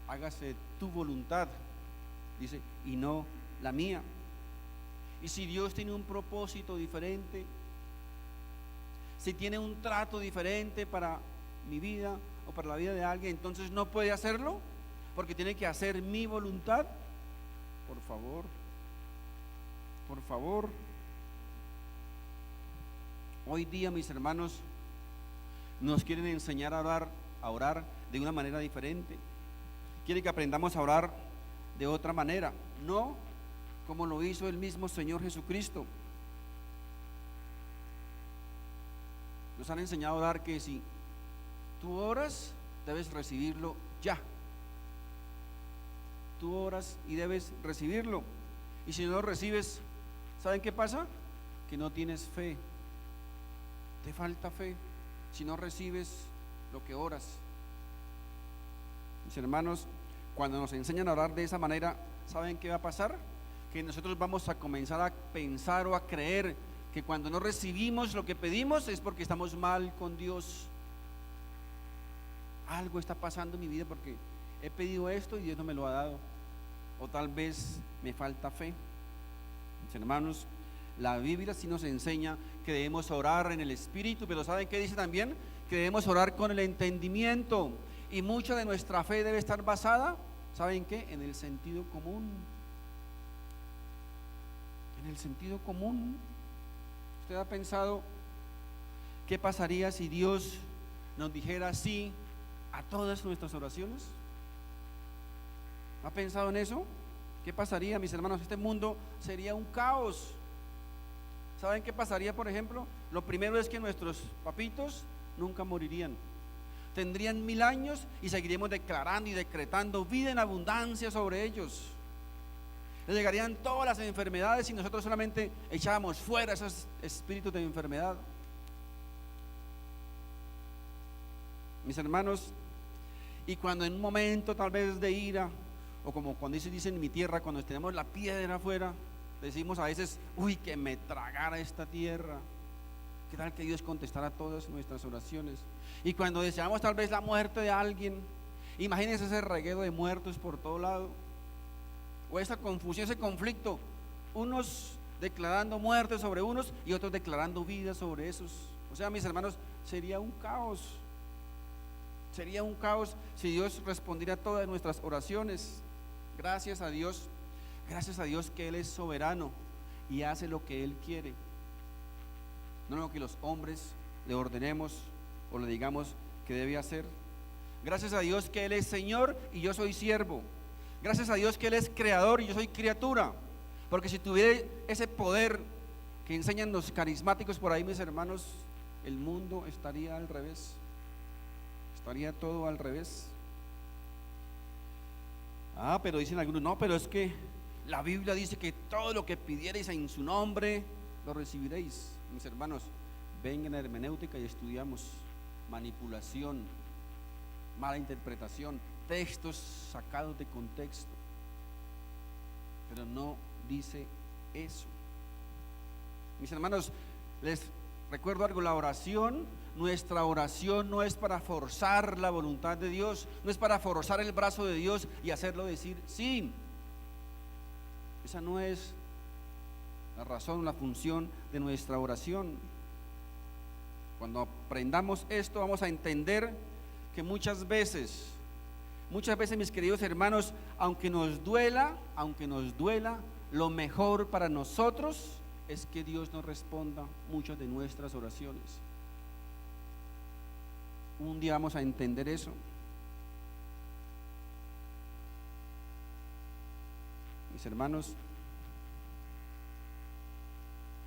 Hágase tu voluntad, dice, y no la mía. Y si Dios tiene un propósito diferente, si tiene un trato diferente para mi vida o para la vida de alguien, entonces no puede hacerlo porque tiene que hacer mi voluntad. Por favor, por favor. Hoy día, mis hermanos, nos quieren enseñar a orar de una manera diferente. Quieren que aprendamos a orar de otra manera, no como lo hizo el mismo Señor Jesucristo. Nos han enseñado a orar que si tú oras, debes recibirlo ya. Tú oras y debes recibirlo. Y si no lo recibes, ¿saben qué pasa? Que no tienes fe. Te falta fe si no recibes lo que oras. Mis hermanos, cuando nos enseñan a orar de esa manera, ¿saben qué va a pasar? Que nosotros vamos a comenzar a pensar o a creer que cuando no recibimos lo que pedimos es porque estamos mal con Dios. Algo está pasando en mi vida porque he pedido esto y Dios no me lo ha dado. O tal vez me falta fe. Mis hermanos, la Biblia sí nos enseña que debemos orar en el Espíritu, pero ¿saben qué dice también? Que debemos orar con el entendimiento. Y mucha de nuestra fe debe estar basada, ¿saben qué? En el sentido común. En el sentido común. ¿Usted ha pensado qué pasaría si Dios nos dijera sí a todas nuestras oraciones? ¿Ha pensado en eso? ¿Qué pasaría, mis hermanos? Este mundo sería un caos. ¿Saben qué pasaría, por ejemplo? Lo primero es que nuestros papitos nunca morirían. Tendrían 1000 años y seguiríamos declarando y decretando vida en abundancia sobre ellos. Les llegarían todas las enfermedades y nosotros solamente echábamos fuera esos espíritus de enfermedad. Mis hermanos, y cuando en un momento tal vez de ira, o como cuando dicen en mi tierra, cuando tenemos la piedra afuera, decimos a veces, uy, que me tragara esta tierra. ¿Qué tal que Dios contestara todas nuestras oraciones? Y cuando deseamos tal vez la muerte de alguien, imagínense ese reguero de muertos por todo lado, o esa confusión, ese conflicto, unos declarando muerte sobre unos y otros declarando vida sobre esos. O sea, mis hermanos, sería un caos. Sería un caos si Dios respondiera a todas nuestras oraciones. Gracias a Dios que Él es soberano y hace lo que Él quiere, no lo que los hombres le ordenemos o le digamos que debe hacer. Gracias a Dios que Él es Señor y yo soy siervo. Gracias a Dios que Él es creador y yo soy criatura. Porque si tuviera ese poder que enseñan los carismáticos por ahí, mis hermanos, el mundo estaría al revés. Estaría todo al revés. Pero dicen algunos, no, pero es que la Biblia dice que todo lo que pidierais en su nombre lo recibiréis. Mis hermanos, vengan a hermenéutica y estudiamos manipulación, mala interpretación, textos sacados de contexto, pero no dice eso. Mis hermanos, les recuerdo algo, nuestra oración no es para forzar la voluntad de Dios, no es para forzar el brazo de Dios y hacerlo decir sí. Esa no es la razón, la función de nuestra oración. Cuando aprendamos esto, vamos a entender que muchas veces, mis queridos hermanos, aunque nos duela, lo mejor para nosotros es que Dios nos responda muchas de nuestras oraciones. Un día vamos a entender eso. Mis hermanos,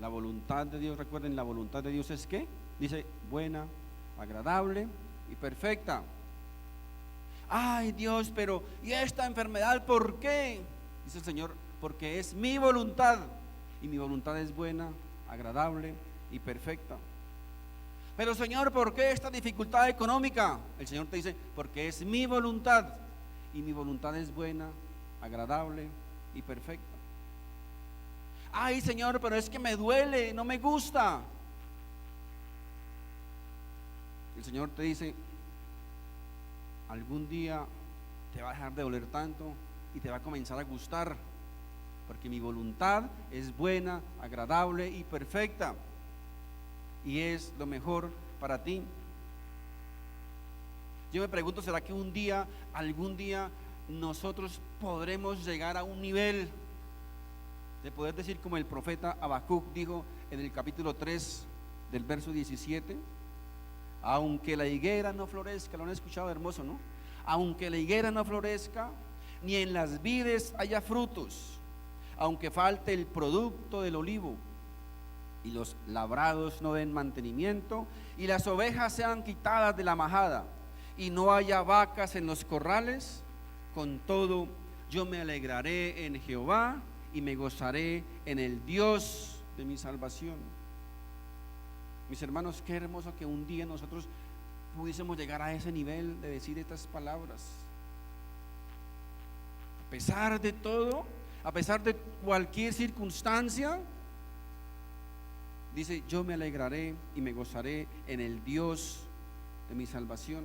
la voluntad de Dios, recuerden, la voluntad de Dios es ¿qué? Dice buena, agradable y perfecta. Ay Dios, pero ¿y esta enfermedad por qué? Dice el Señor, porque es mi voluntad, y mi voluntad es buena, agradable y perfecta. Pero Señor, ¿por qué esta dificultad económica? El Señor te dice, porque es mi voluntad, y mi voluntad es buena, agradable y perfecta. Ay Señor, pero es que me duele, no me gusta. El Señor te dice, algún día te va a dejar de doler tanto y te va a comenzar a gustar, porque mi voluntad es buena, agradable y perfecta, y es lo mejor para ti. Yo me pregunto, ¿será que algún día nosotros podremos llegar a un nivel de poder decir como el profeta Habacuc dijo en el capítulo 3 del verso 17? Aunque la higuera no florezca, lo han escuchado, hermoso, ¿no? Aunque la higuera no florezca, ni en las vides haya frutos, aunque falte el producto del olivo, y los labrados no den mantenimiento, y las ovejas sean quitadas de la majada, y no haya vacas en los corrales, con todo yo me alegraré en Jehová, y me gozaré en el Dios de mi salvación. Mis hermanos, qué hermoso que un día nosotros pudiésemos llegar a ese nivel de decir estas palabras. A pesar de todo, a pesar de cualquier circunstancia, dice, yo me alegraré y me gozaré en el Dios de mi salvación.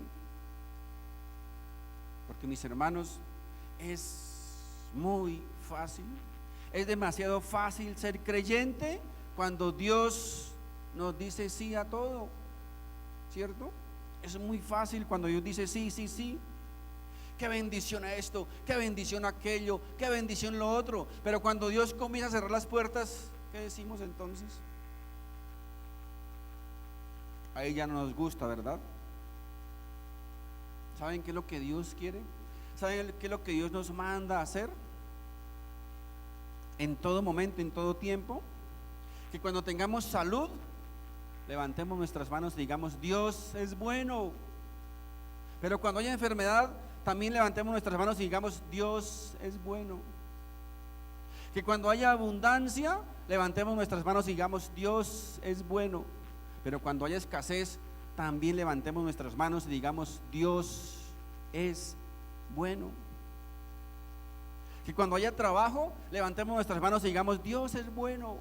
Porque mis hermanos, es muy fácil, es demasiado fácil ser creyente cuando Dios nos dice sí a todo, ¿cierto? Es muy fácil cuando Dios dice sí, sí, sí. Qué bendición esto, qué bendición aquello, qué bendición lo otro. Pero cuando Dios comienza a cerrar las puertas, ¿qué decimos entonces? Ahí ya no nos gusta, ¿verdad? ¿Saben qué es lo que Dios quiere? ¿Saben qué es lo que Dios nos manda a hacer? En todo momento, en todo tiempo, que cuando tengamos salud, levantemos nuestras manos y digamos, Dios es bueno. Pero cuando haya enfermedad, también levantemos nuestras manos y digamos, Dios es bueno. Que cuando haya abundancia, levantemos nuestras manos y digamos, Dios es bueno. Pero cuando haya escasez, también levantemos nuestras manos y digamos, Dios es bueno. Que cuando haya trabajo, levantemos nuestras manos y digamos, Dios es bueno.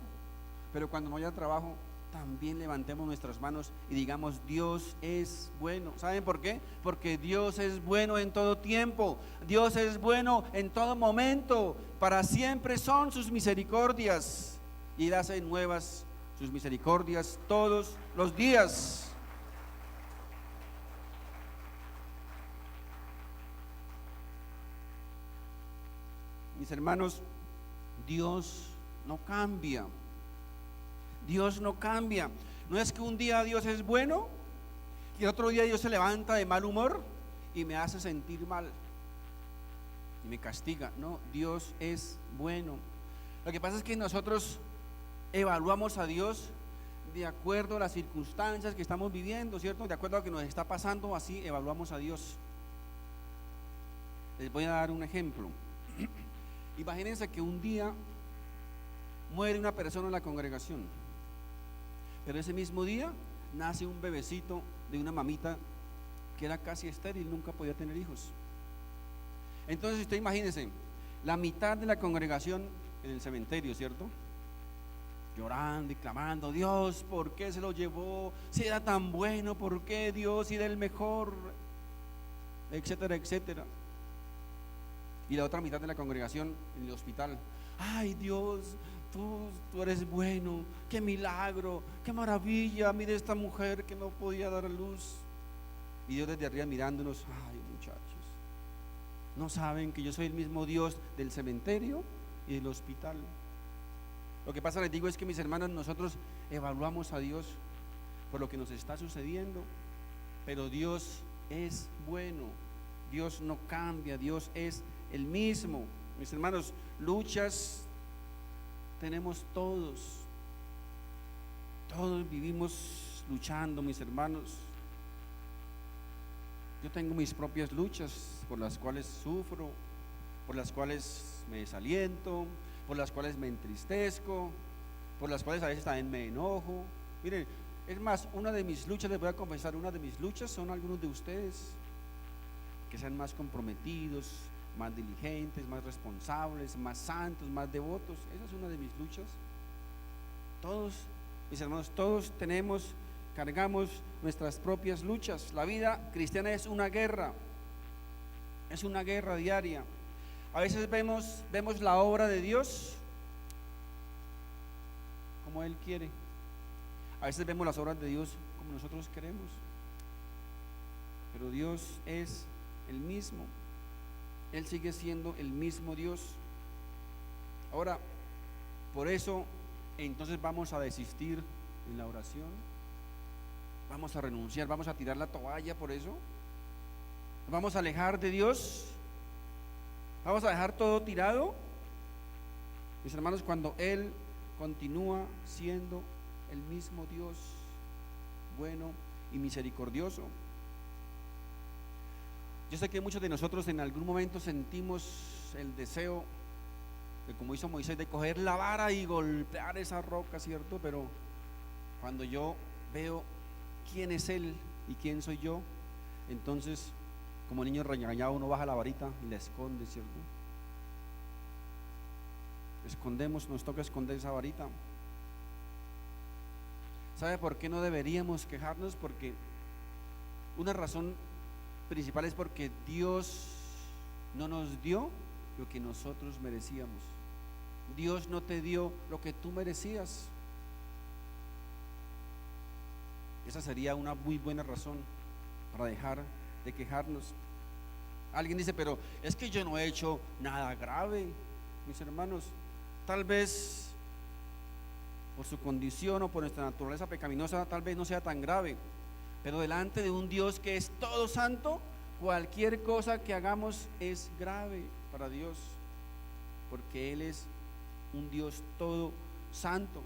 Pero cuando no haya trabajo, también levantemos nuestras manos y digamos, Dios es bueno. ¿Saben por qué? Porque Dios es bueno en todo tiempo, Dios es bueno en todo momento. Para siempre son sus misericordias, y Él hace nuevas sus misericordias todos los días. Mis hermanos, Dios no cambia. Dios no cambia. No es que un día Dios es bueno y otro día Dios se levanta de mal humor y me hace sentir mal y me castiga. No, Dios es bueno. Lo que pasa es que nosotros evaluamos a Dios de acuerdo a las circunstancias que estamos viviendo, ¿cierto? De acuerdo a lo que nos está pasando, así evaluamos a Dios. Les voy a dar un ejemplo. Imagínense que un día muere una persona en la congregación, pero ese mismo día nace un bebecito de una mamita que era casi estéril, nunca podía tener hijos. Entonces usted imagínese, la mitad de la congregación en el cementerio, ¿cierto? Llorando y clamando, Dios, ¿por qué se lo llevó? Si era tan bueno, ¿por qué Dios? Si era el mejor, etcétera, etcétera. Y la otra mitad de la congregación en el hospital, ay Dios, tú eres bueno, qué milagro, qué maravilla, mire esta mujer que no podía dar a luz. Y Dios desde arriba mirándonos, ay muchachos, ¿no saben que yo soy el mismo Dios del cementerio y del hospital? Lo que pasa, les digo, es que mis hermanos, nosotros evaluamos a Dios por lo que nos está sucediendo, pero Dios es bueno, Dios no cambia, Dios es el mismo. Mis hermanos, luchas tenemos todos vivimos luchando, mis hermanos. Yo tengo mis propias luchas por las cuales sufro, por las cuales me desaliento, por las cuales me entristezco, por las cuales a veces también me enojo. Miren, es más, una de mis luchas, les voy a confesar, una de mis luchas son algunos de ustedes que sean más comprometidos, más diligentes, más responsables, más santos, más devotos. Esa es una de mis luchas. Todos, mis hermanos, todos cargamos nuestras propias luchas. La vida cristiana es una guerra diaria. A veces vemos la obra de Dios como Él quiere. A veces vemos las obras de Dios como nosotros queremos. Pero Dios es el mismo. Él sigue siendo el mismo Dios. Ahora, por eso, entonces vamos a desistir en la oración. Vamos a renunciar, vamos a tirar la toalla por eso. Nos vamos a alejar de Dios. Vamos a dejar todo tirado. Mis hermanos, cuando Él continúa siendo el mismo Dios, bueno y misericordioso. Yo sé que muchos de nosotros en algún momento sentimos el deseo de, como hizo Moisés, de coger la vara y golpear esa roca, ¿cierto? Pero cuando yo veo quién es Él y quién soy yo, entonces, como niño regañado, uno baja la varita y la esconde, ¿cierto? Escondemos, nos toca esconder esa varita. ¿Sabe por qué no deberíamos quejarnos? Porque una razón principal es porque Dios no nos dio lo que nosotros merecíamos. Dios no te dio lo que tú merecías. Esa sería una muy buena razón para dejar de quejarnos. Alguien dice, pero es que yo no he hecho nada grave. Mis hermanos, tal vez por su condición o por nuestra naturaleza pecaminosa, tal vez no sea tan grave, pero delante de un Dios que es todo santo, cualquier cosa que hagamos es grave para Dios, porque Él es un Dios todo santo.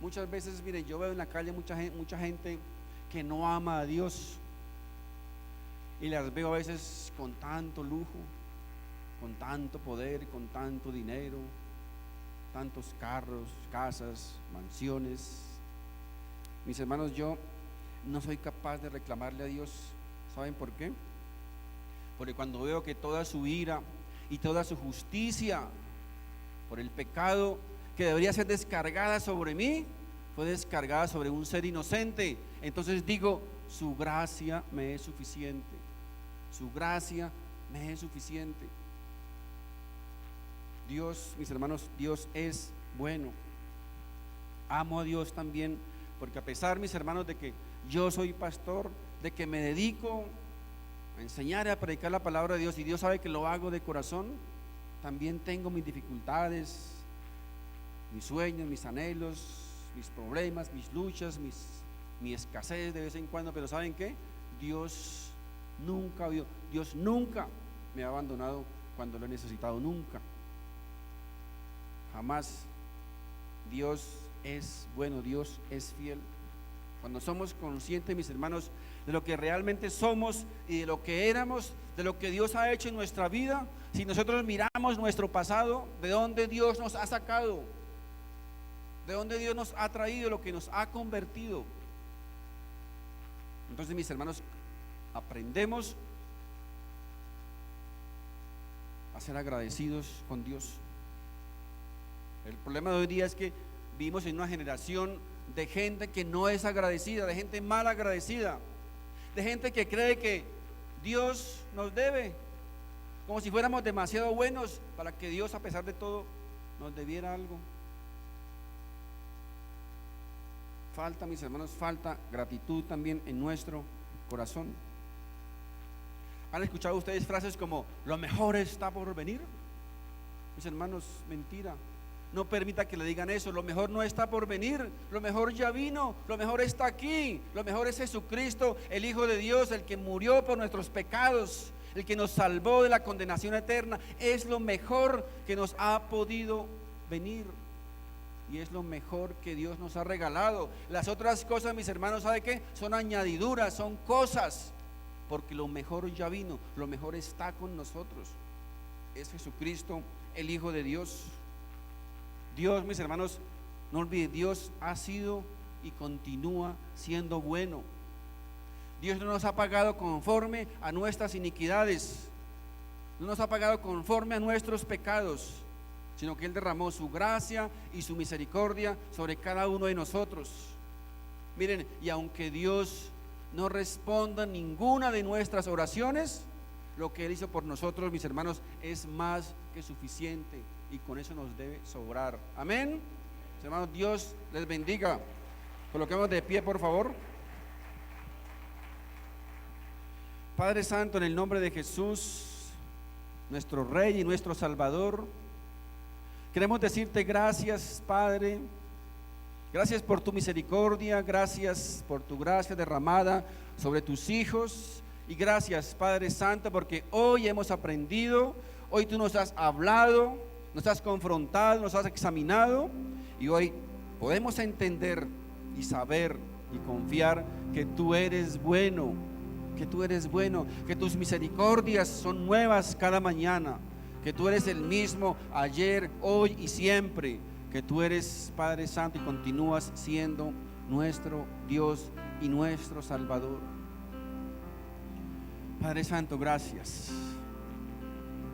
Muchas veces, miren, yo veo en la calle mucha gente que no ama a Dios, y las veo a veces con tanto lujo, con tanto poder, con tanto dinero, tantos carros, casas, mansiones. Mis hermanos, yo no soy capaz de reclamarle a Dios. ¿Saben por qué? Porque cuando veo que toda su ira y toda su justicia por el pecado que debería ser descargada sobre mí, fue descargada sobre un ser inocente, entonces digo, su gracia me es suficiente. Su gracia me es suficiente. Dios, mis hermanos, Dios es bueno. Amo a Dios también, porque a pesar, mis hermanos, de que yo soy pastor, de que me dedico a enseñar y a predicar la palabra de Dios, y Dios sabe que lo hago de corazón, también tengo mis dificultades, mis sueños, mis anhelos, mis problemas, mis luchas, mi escasez de vez en cuando, pero ¿saben qué? Dios nunca me ha abandonado cuando lo he necesitado, nunca, jamás. Dios es bueno, Dios es fiel. Cuando somos conscientes, mis hermanos, de lo que realmente somos y de lo que éramos, de lo que Dios ha hecho en nuestra vida, si nosotros miramos nuestro pasado, de dónde Dios nos ha sacado, de dónde Dios nos ha traído, lo que nos ha convertido, entonces, mis hermanos, aprendemos a ser agradecidos con Dios. El problema de hoy día es que vivimos en una generación de gente que no es agradecida, de gente mal agradecida, de gente que cree que Dios nos debe, como si fuéramos demasiado buenos para que Dios, a pesar de todo, nos debiera algo. Falta, mis hermanos, falta gratitud también en nuestro corazón. ¿Han escuchado ustedes frases como lo mejor está por venir? Mis hermanos, mentira. No permita que le digan eso. Lo mejor no está por venir, lo mejor ya vino, lo mejor está aquí. Lo mejor es Jesucristo, el Hijo de Dios, el que murió por nuestros pecados, el que nos salvó de la condenación eterna. Es lo mejor que nos ha podido venir, y es lo mejor que Dios nos ha regalado. Las otras cosas, mis hermanos, ¿sabe qué? Son añadiduras, son cosas porque lo mejor ya vino, lo mejor está con nosotros. Es Jesucristo, el Hijo de Dios. Dios, mis hermanos, no olviden, Dios ha sido y continúa siendo bueno. Dios no nos ha pagado conforme a nuestras iniquidades, no nos ha pagado conforme a nuestros pecados, sino que Él derramó su gracia y su misericordia sobre cada uno de nosotros. Miren, y aunque Dios no responda ninguna de nuestras oraciones, lo que Él hizo por nosotros, mis hermanos, es más que suficiente, y con eso nos debe sobrar. Amén. Mis hermanos, Dios les bendiga. Coloquemos de pie, por favor. Padre Santo, en el nombre de Jesús, nuestro Rey y nuestro Salvador, queremos decirte gracias, Padre. Gracias por tu misericordia, gracias por tu gracia derramada sobre tus hijos, y gracias, Padre Santo, porque hoy hemos aprendido, hoy tú nos has hablado, nos has confrontado, nos has examinado, y hoy podemos entender y saber y confiar que tú eres bueno, que tú eres bueno, que tus misericordias son nuevas cada mañana, que tú eres el mismo ayer, hoy y siempre, que tú eres, Padre Santo, y continúas siendo nuestro Dios y nuestro Salvador. Padre Santo, gracias.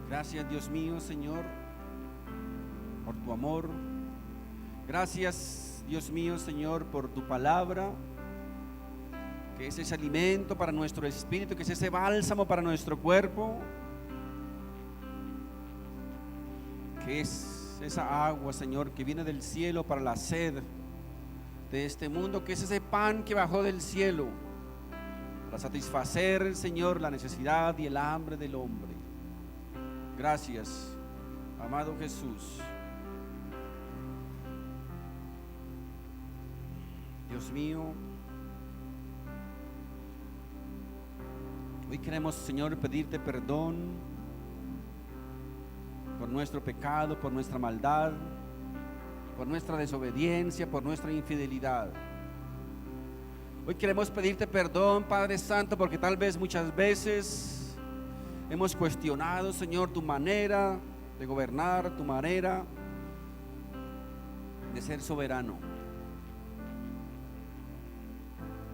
Gracias, Dios mío, Señor, por tu amor. Gracias, Dios mío, Señor, por tu palabra, que es ese alimento para nuestro espíritu, que es ese bálsamo para nuestro cuerpo, que es esa agua, Señor, que viene del cielo para la sed de este mundo, que es ese pan que bajó del cielo para satisfacer, Señor, la necesidad y el hambre del hombre. Gracias, amado Jesús. Dios mío, hoy queremos, Señor, pedirte perdón por nuestro pecado, por nuestra maldad, por nuestra desobediencia, por nuestra infidelidad. Hoy queremos pedirte perdón, Padre Santo, porque tal vez muchas veces hemos cuestionado, Señor, tu manera de gobernar, tu manera de ser soberano.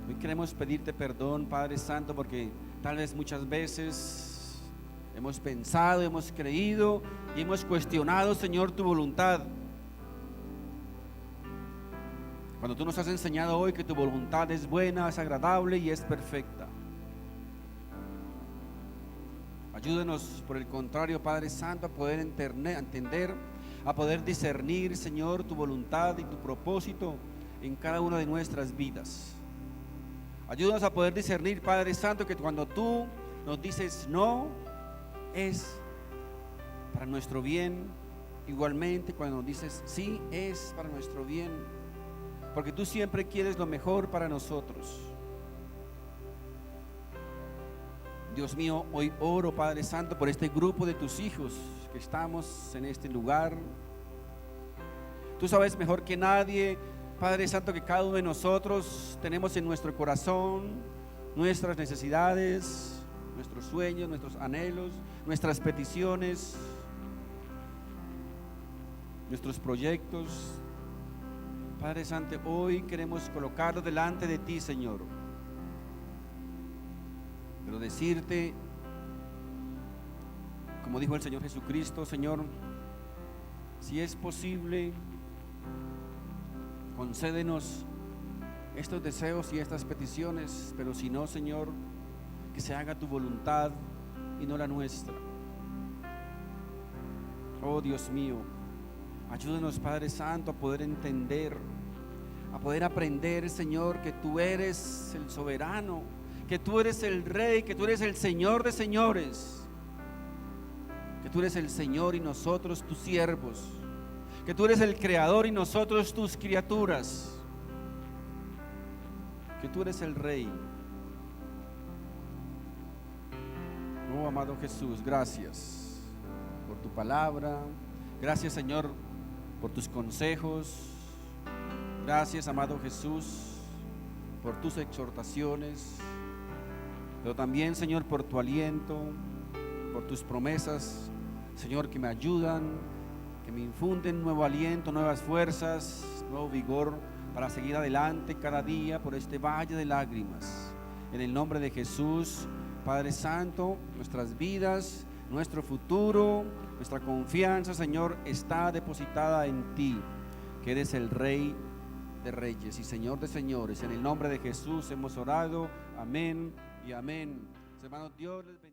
Hoy queremos pedirte perdón, Padre Santo, porque tal vez muchas veces hemos pensado, hemos creído y hemos cuestionado, Señor, tu voluntad. Cuando tú nos has enseñado hoy que tu voluntad es buena, es agradable y es perfecta. Ayúdanos, por el contrario, Padre Santo, a poder entender, a poder discernir, Señor, tu voluntad y tu propósito en cada una de nuestras vidas. Ayúdanos a poder discernir, Padre Santo, que cuando tú nos dices no, es para nuestro bien. Igualmente, cuando nos dices sí, es para nuestro bien, porque tú siempre quieres lo mejor para nosotros. Dios mío, hoy oro, Padre Santo, por este grupo de tus hijos que estamos en este lugar. Tú sabes mejor que nadie, Padre Santo, que cada uno de nosotros tenemos en nuestro corazón nuestras necesidades, nuestros sueños, nuestros anhelos, nuestras peticiones, nuestros proyectos. Padre Santo, hoy queremos colocarlos delante de ti, Señor, pero decirte, como dijo el Señor Jesucristo, Señor, si es posible, concédenos estos deseos y estas peticiones, pero si no, Señor, que se haga tu voluntad y no la nuestra. Oh Dios mío, ayúdanos, Padre Santo, a poder entender, a poder aprender, Señor, que tú eres el soberano, que tú eres el Rey, que tú eres el Señor de señores, que tú eres el Señor y nosotros tus siervos, que tú eres el Creador y nosotros tus criaturas, que tú eres el Rey. Oh, amado Jesús, gracias por tu palabra. Gracias, Señor, por tus consejos. Gracias, amado Jesús, por tus exhortaciones. pero también, Señor, por tu aliento, por tus promesas, Señor, que me ayudan, que me infunden nuevo aliento, nuevas fuerzas, nuevo vigor para seguir adelante cada día por este valle de lágrimas. En el nombre de Jesús, Padre Santo, nuestras vidas, nuestro futuro, nuestra confianza, Señor, está depositada en ti, que eres el Rey de Reyes y Señor de Señores. En el nombre de Jesús hemos orado. Amén y amén. Hermanos, Dios les bendiga.